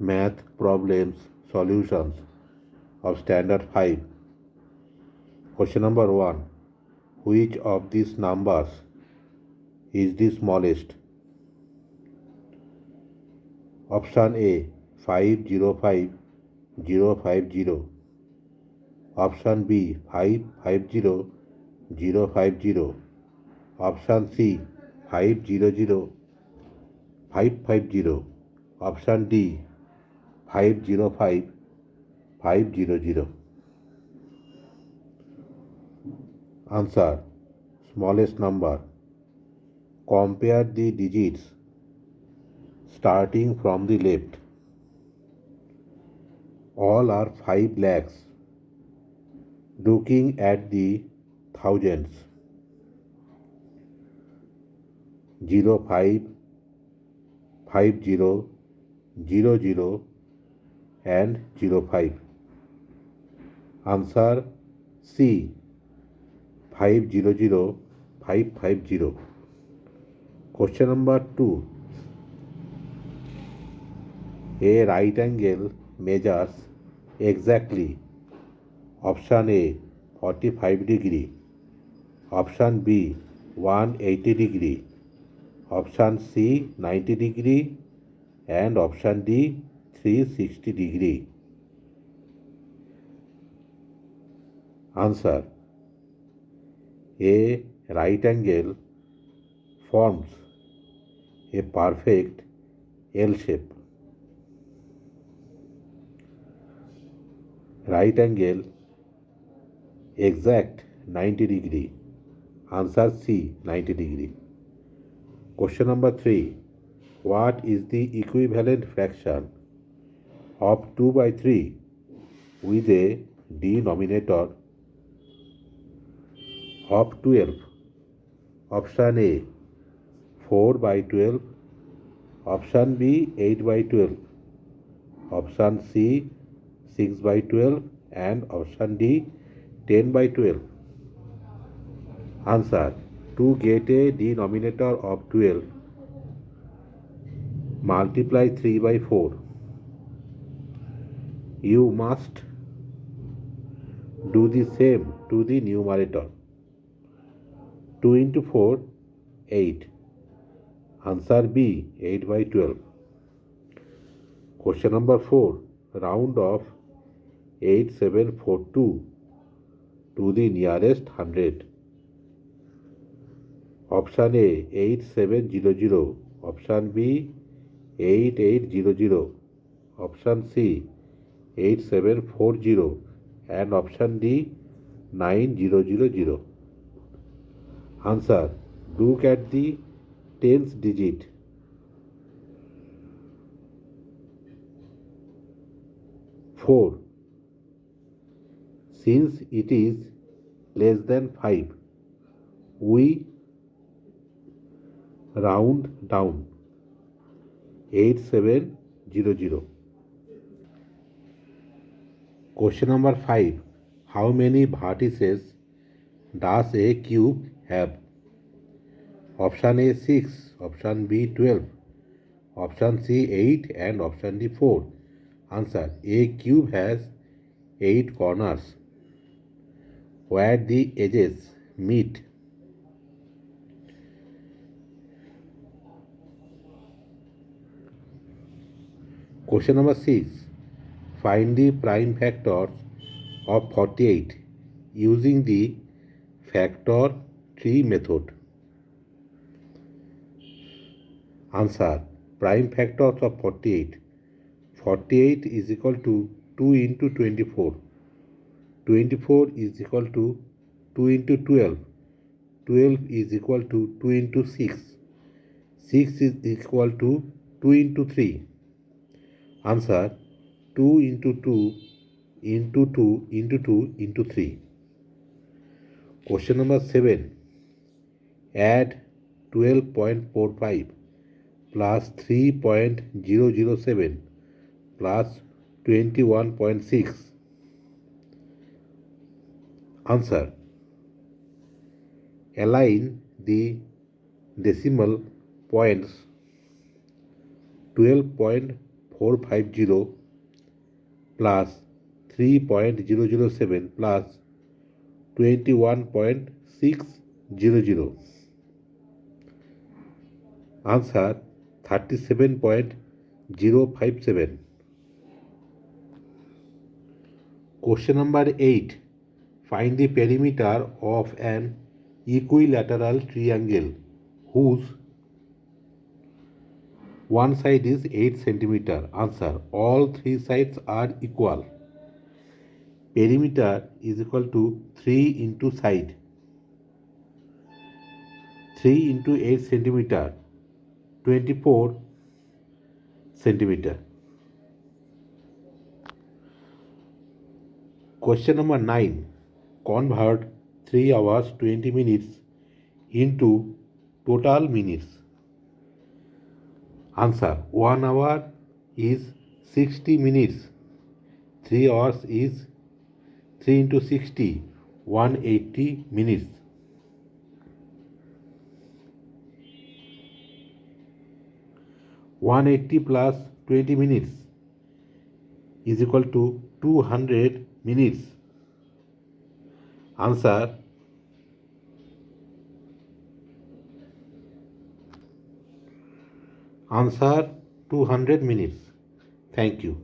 Math problems solutions of standard 5. Question number 1. Which of these numbers is the smallest? Option A 505050. Option B 550050. Option C 500550. Option D 505500. Answer. Smallest number. Compare the digits starting from the left. All are 5 lakhs. Looking at the thousands. 055000 and 05. Answer C 500550. Question number 2. A right angle measures exactly. Option A 45 degree. Option B 180 degree. Option C 90 degree and option D 360 degree. Answer. A right angle forms a perfect L shape. Right angle exact 90 degree. Answer C 90 degree. Question number 3. What is the equivalent fraction of 2 by 3 with a denominator of 12? Option A 4 by 12. Option B 8 by 12. Option C 6 by 12 and option D 10 by 12. Answer. To get a denominator of 12, multiply 3 by 4. You must do the same to the numerator. 2 into 4, 8. Answer B 8 by 12. Question number 4. Round off 8742 to the nearest 100. Option A 8700. Option B 8800. Option C 8740 and option D 9000. Answer. Look at the tens digit. 4. Since it is less than 5, we round down 8700. Question number 5. How many vertices does a cube have? Option A 6, option B 12, option C 8 and option D 4. Answer. A cube has 8 corners where the edges meet. Question number 6. Find the prime factors of 48 using the factor tree method. Answer. Prime factors of 48. 48 is equal to 2 into 24. 24 is equal to 2 into 12. 12 is equal to 2 into 6. 6 is equal to 2 into 3. Answer. 2 into 2 into 2 into 2 into 3. Question number 7. Add 12.45 plus 3.007 plus 21.6. Answer. Align the decimal points 12.45 450 plus 3.007 plus 21.600. Answer 37.057. Question number 8. Find the perimeter of an equilateral triangle whose one side is 8 centimeter. Answer. All three sides are equal. Perimeter is equal to 3 into side. 3 into 8 centimeter, 24 centimeter. Question number 9. Convert 3 hours 20 minutes into total minutes. Answer. 1 hour is 60 minutes. 3 hours is 3 into 60, 180 minutes. 180 plus 20 minutes is equal to 200 minutes. Answer. Answer 200 minutes. Thank you.